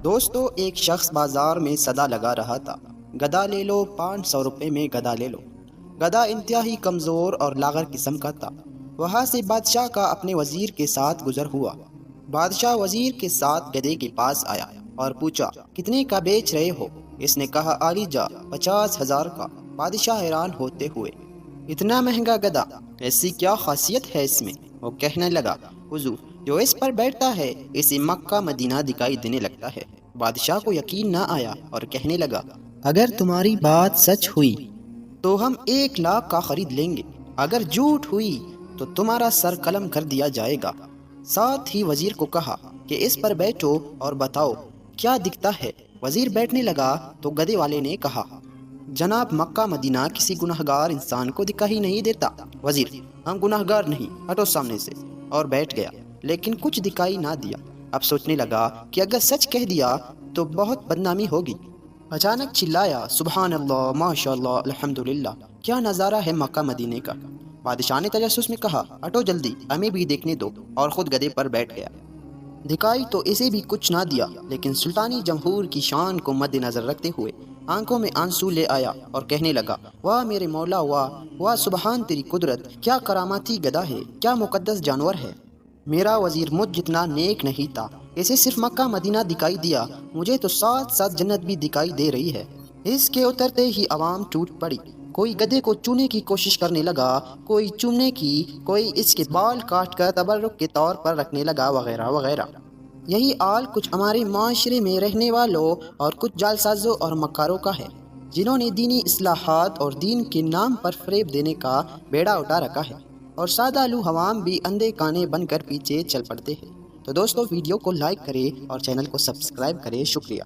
دوستو، ایک شخص بازار میں صدا لگا رہا تھا، گدا لے لو، 500 روپے میں گدا لے لو۔ گدا انتہائی کمزور اور لاغر قسم کا تھا۔ وہاں سے بادشاہ کا اپنے وزیر کے ساتھ گزر ہوا۔ بادشاہ وزیر کے ساتھ گدھے کے پاس آیا اور پوچھا، کتنے کا بیچ رہے ہو؟ اس نے کہا، عالی جا 50,000 کا۔ بادشاہ حیران ہوتے ہوئے، اتنا مہنگا گدھا، ایسی کیا خاصیت ہے اس میں؟ وہ کہنے لگا، حضور، جو اس پر بیٹھتا ہے اسے مکہ مدینہ دکھائی دینے لگتا ہے۔ بادشاہ کو یقین نہ آیا اور کہنے لگا، اگر تمہاری بات سچ ہوئی تو ہم 1,00,000 کا خرید لیں گے، اگر جھوٹ ہوئی تو تمہارا سر قلم کر دیا جائے گا۔ ساتھ ہی وزیر کو کہا کہ اس پر بیٹھو اور بتاؤ کیا دکھتا ہے۔ وزیر بیٹھنے لگا تو گدھے والے نے کہا، جناب، مکہ مدینہ کسی گناہگار انسان کو دکھائی نہیں دیتا۔ وزیر، ہم گناہگار نہیں، ہٹو سامنے سے، اور بیٹھ گیا، لیکن کچھ دکھائی نہ دیا۔ اب سوچنے لگا کہ اگر سچ کہہ دیا تو بہت بدنامی ہوگی۔ اچانک چلایا، سبحان اللہ، ماشاء اللہ، الحمدللہ، کیا نظارہ ہے مکہ مدینے کا۔ بادشاہ نے تجسس میں کہا، ہٹو جلدی، ہمیں بھی دیکھنے دو، اور خود گدھے پر بیٹھ گیا۔ دکھائی تو اسے بھی کچھ نہ دیا، لیکن سلطانی جمہور کی شان کو مد نظر رکھتے ہوئے آنکھوں میں آنسو لے آیا اور کہنے لگا، واہ میرے مولا، واہ واہ، سبحان تیری قدرت، کیا کرامتی گدھا ہے، کیا مقدس جانور ہے۔ میرا وزیر مجھ جتنا نیک نہیں تھا، اسے صرف مکہ مدینہ دکھائی دیا، مجھے تو ساتھ ساتھ جنت بھی دکھائی دے رہی ہے۔ اس کے اترتے ہی عوام ٹوٹ پڑی، کوئی گدھے کو چونے کی کوشش کرنے لگا، کوئی چومنے کی، کوئی اس کے بال کاٹ کر تبرک کے طور پر رکھنے لگا، وغیرہ وغیرہ۔ یہی حال کچھ ہمارے معاشرے میں رہنے والوں اور کچھ جعلسازوں اور مکاروں کا ہے، جنہوں نے دینی اصلاحات اور دین کے نام پر فریب دینے کا بیڑا اٹھا رکھا ہے، اور سادہ لو عوام بھی اندھے کانے بن کر پیچھے چل پڑتے ہیں۔ تو دوستو، ویڈیو کو لائک کریں اور چینل کو سبسکرائب کریں۔ شکریہ۔